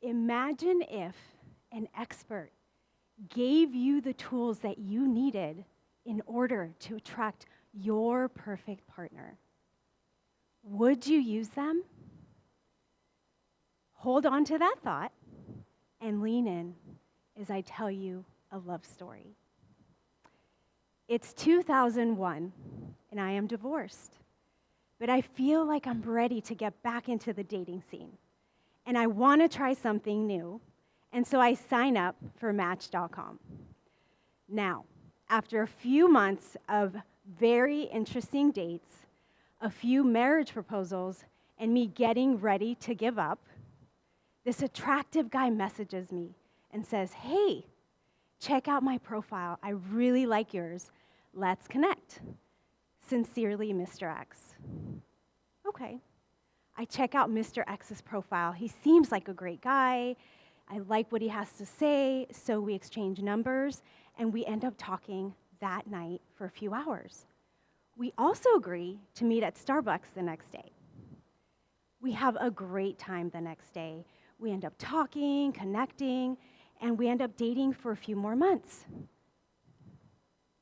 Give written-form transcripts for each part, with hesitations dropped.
imagine if an expert gave you the tools that you needed in order to attract your perfect partner. Would you use them? Hold on to that thought and lean in as I tell you a love story. It's 2001, and I am divorced, but I feel like I'm ready to get back into the dating scene, and I want to try something new, and so I sign up for Match.com. Now, after a few months of very interesting dates, a few marriage proposals, and me getting ready to give up, this attractive guy messages me and says, "Hey, check out my profile. I really like yours. Let's connect. Sincerely, Mr. X." Okay. I check out Mr. X's profile. He seems like a great guy. I like what he has to say, so we exchange numbers, and we end up talking that night for a few hours. We also agree to meet at Starbucks the next day. We have a great time the next day. We end up talking, connecting, and we end up dating for a few more months.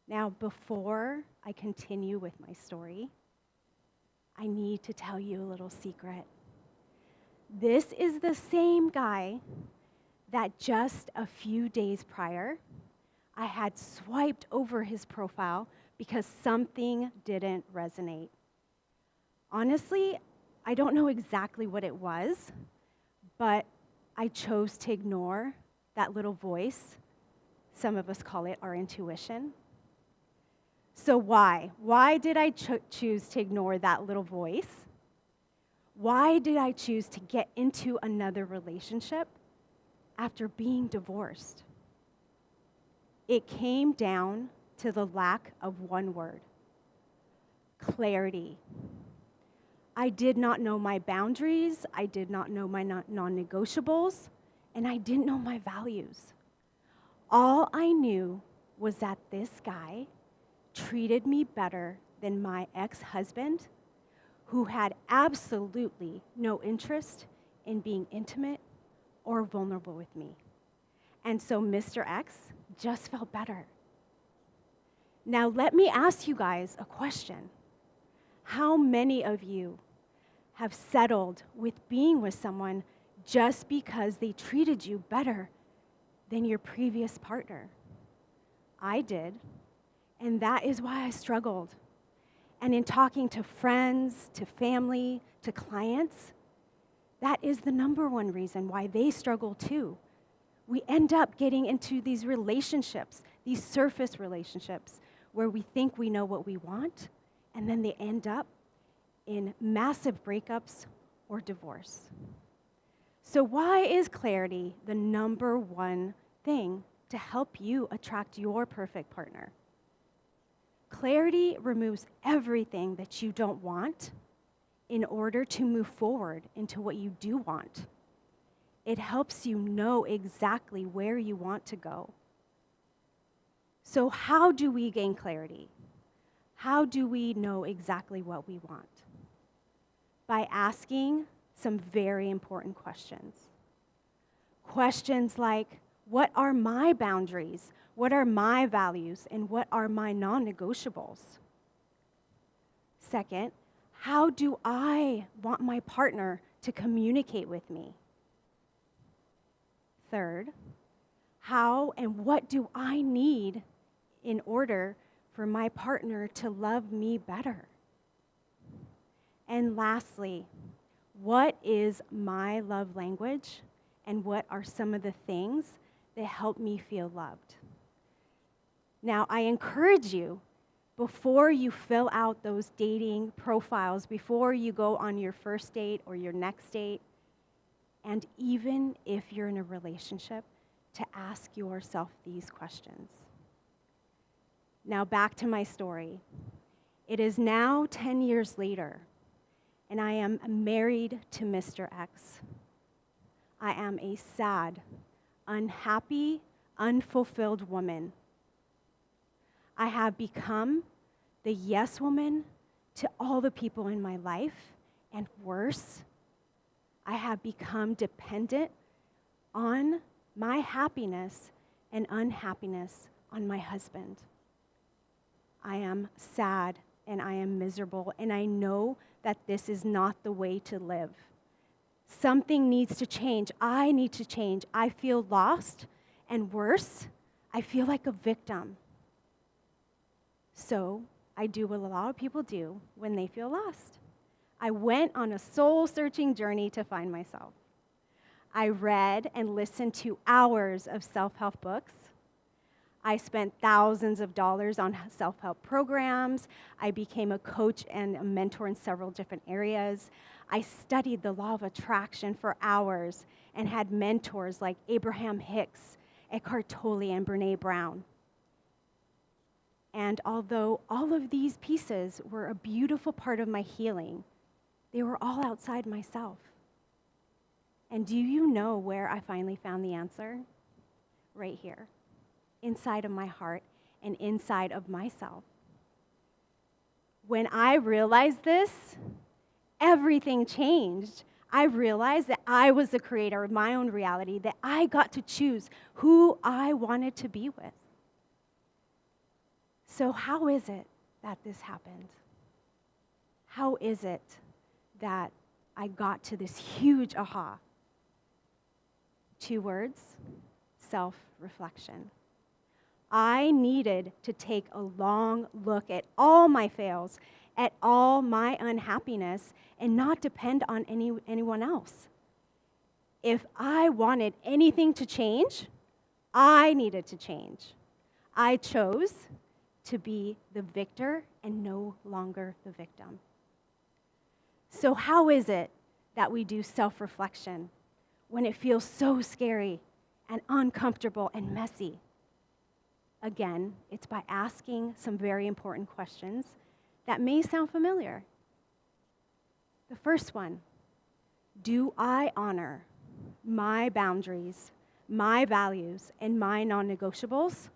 Now, before I continue with my story, I need to tell you a little secret. This is the same guy that just a few days prior, I had swiped over his profile because something didn't resonate. Honestly, I don't know exactly what it was, but I chose to ignore that little voice. Some of us call it our intuition. So why? Why did I choose to ignore that little voice? Why did I choose to get into another relationship after being divorced? It came down to the lack of one word: clarity. I did not know my boundaries, I did not know my non-negotiables, and I didn't know my values. All I knew was that this guy treated me better than my ex-husband, who had absolutely no interest in being intimate or vulnerable with me. And so Mr. X just felt better. Now let me ask you guys a question. How many of you have settled with being with someone just because they treated you better than your previous partner? I did, and that is why I struggled. And in talking to friends, to family, to clients, that is the number one reason why they struggle too. We end up getting into these relationships, these surface relationships, where we think we know what we want, and then they end up in massive breakups or divorce. So why is clarity the number one thing to help you attract your perfect partner? Clarity removes everything that you don't want in order to move forward into what you do want. It helps you know exactly where you want to go. So how do we gain clarity? How do we know exactly what we want? By asking some very important questions. Questions like, what are my boundaries? What are my values? And what are my non-negotiables? Second, how do I want my partner to communicate with me? Third, how and what do I need in order for my partner to love me better? And lastly, what is my love language, and what are some of the things that help me feel loved? Now, I encourage you, before you fill out those dating profiles, before you go on your first date or your next date, and even if you're in a relationship, to ask yourself these questions. Now, back to my story. It is now 10 years later, and I am married to Mr. X. I am a sad, unhappy, unfulfilled woman. I have become the yes woman to all the people in my life, and worse, I have become dependent on my happiness and unhappiness on my husband. I am sad and I am miserable, and I know that this is not the way to live. Something needs to change. I need to change. I feel lost, and worse, I feel like a victim. So I do what a lot of people do when they feel lost. I went on a soul-searching journey to find myself. I read and listened to hours of self-help books. I spent thousands of dollars on self-help programs. I became a coach and a mentor in several different areas. I studied the law of attraction for hours and had mentors like Abraham Hicks, Eckhart Tolle, and Brene Brown. And although all of these pieces were a beautiful part of my healing, they were all outside myself. And do you know where I finally found the answer? Right here, inside of my heart and inside of myself. When I realized this, everything changed. I realized that I was the creator of my own reality, that I got to choose who I wanted to be with. So how is it that this happened? How is it that I got to this huge aha? 2 words: self-reflection. I needed to take a long look at all my fails, at all my unhappiness, and not depend on anyone else. If I wanted anything to change, I needed to change. I chose to be the victor and no longer the victim. So how is it that we do self-reflection when it feels so scary and uncomfortable and messy? Again, it's by asking some very important questions that may sound familiar. The first one: do I honor my boundaries, my values, and my non-negotiables?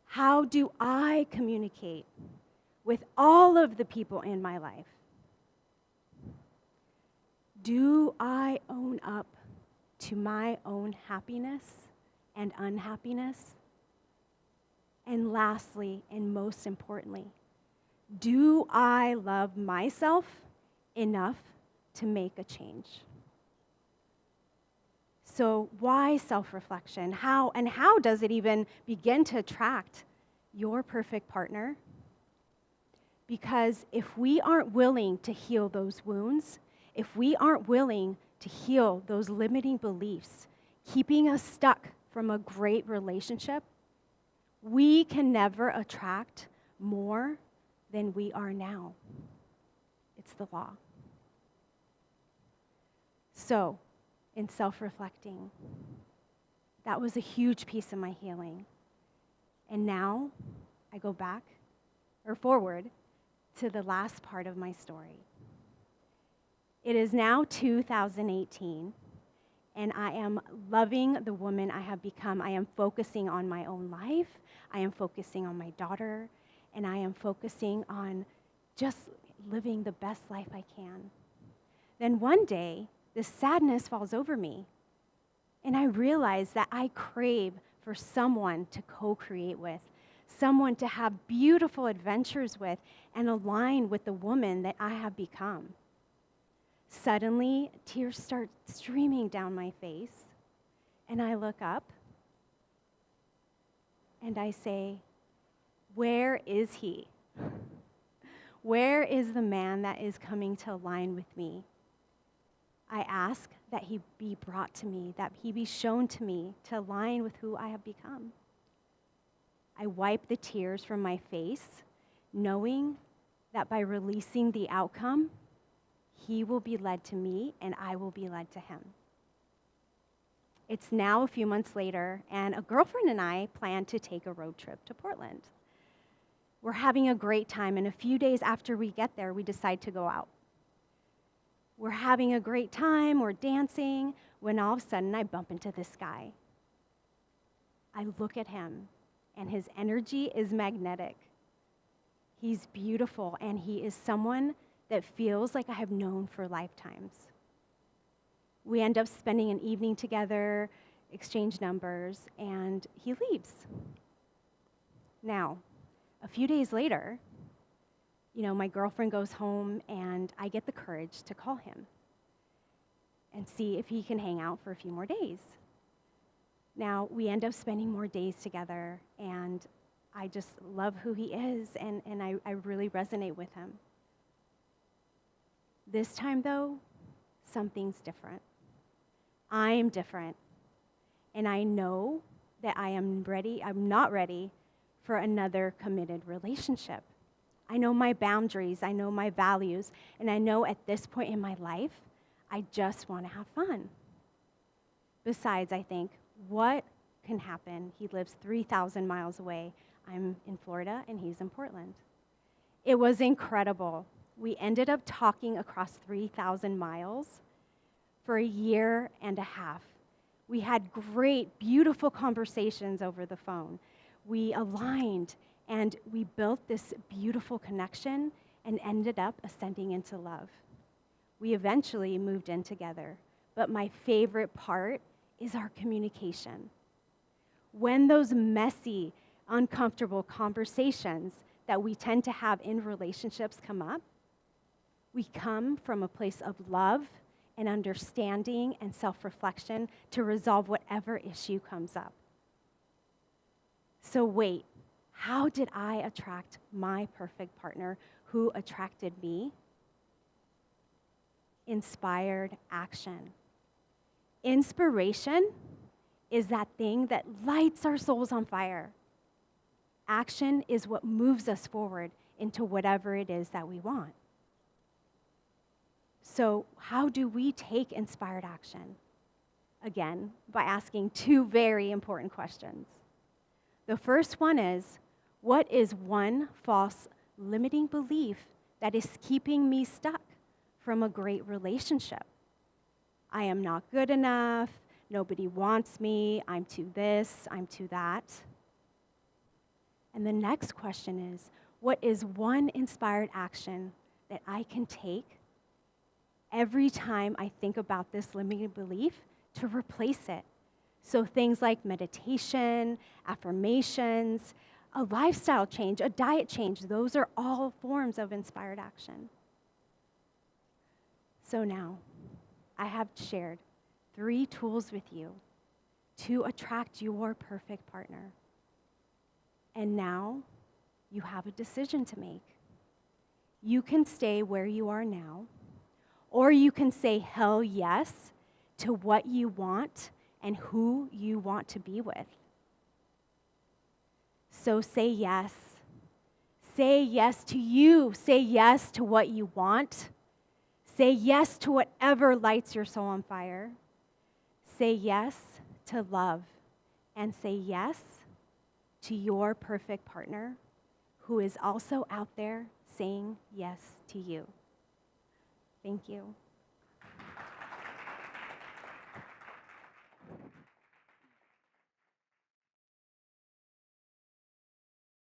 How do I communicate with all of the people in my life? Do I own up to my own happiness and unhappiness? And lastly, and most importantly, do I love myself enough to make a change? So why self-reflection? How does it even begin to attract your perfect partner? Because if we aren't willing to heal those wounds, if we aren't willing to heal those limiting beliefs, keeping us stuck from a great relationship, we can never attract more than we are now. It's the law. So, in self-reflecting, that was a huge piece of my healing. And now I go back or forward to the last part of my story. It is now 2018, and I am loving the woman I have become. I am focusing on my own life. I am focusing on my daughter, and I am focusing on just living the best life I can. Then one day, this sadness falls over me, and I realize that I crave for someone to co-create with, someone to have beautiful adventures with, and align with the woman that I have become. Suddenly, tears start streaming down my face, and I look up, and I say, where is he? Where is the man that is coming to align with me? I ask that he be brought to me, that he be shown to me to align with who I have become. I wipe the tears from my face, knowing that by releasing the outcome, he will be led to me and I will be led to him. It's now a few months later, and a girlfriend and I plan to take a road trip to Portland. We're having a great time, and a few days after we get there, we decide to go out. We're having a great time, we're dancing, when all of a sudden I bump into this guy. I look at him, and his energy is magnetic. He's beautiful, and he is someone that feels like I have known for lifetimes. We end up spending an evening together, exchange numbers, and he leaves. Now, a few days later, my girlfriend goes home, and I get the courage to call him and see if he can hang out for a few more days. Now, we end up spending more days together, and I just love who he is, and I really resonate with him. This time, though, something's different. I am different, and I know that I'm not ready for another committed relationship. I know my boundaries, I know my values, and I know at this point in my life, I just want to have fun. Besides, I think, what can happen? He lives 3,000 miles away. I'm in Florida, and he's in Portland. It was incredible. We ended up talking across 3,000 miles for a year and a half. We had great, beautiful conversations over the phone. We aligned, and we built this beautiful connection and ended up ascending into love. We eventually moved in together, but my favorite part is our communication. When those messy, uncomfortable conversations that we tend to have in relationships come up, we come from a place of love and understanding and self-reflection to resolve whatever issue comes up. So wait, how did I attract my perfect partner who attracted me? Inspired action. Inspiration is that thing that lights our souls on fire. Action is what moves us forward into whatever it is that we want. So how do we take inspired action? Again, by asking two very important questions. The first one is, what is one false limiting belief that is keeping me stuck from a great relationship? I am not good enough, nobody wants me, I'm too this, I'm too that. And the next question is, what is one inspired action that I can take every time I think about this limiting belief to replace it? So things like meditation, affirmations, a lifestyle change, a diet change, those are all forms of inspired action. So now, I have shared 3 tools with you to attract your perfect partner. And now, you have a decision to make. You can stay where you are now, or you can say hell yes to what you want and who you want to be with. So say yes. Say yes to you. Say yes to what you want. Say yes to whatever lights your soul on fire. Say yes to love. And say yes to your perfect partner who is also out there saying yes to you. Thank you.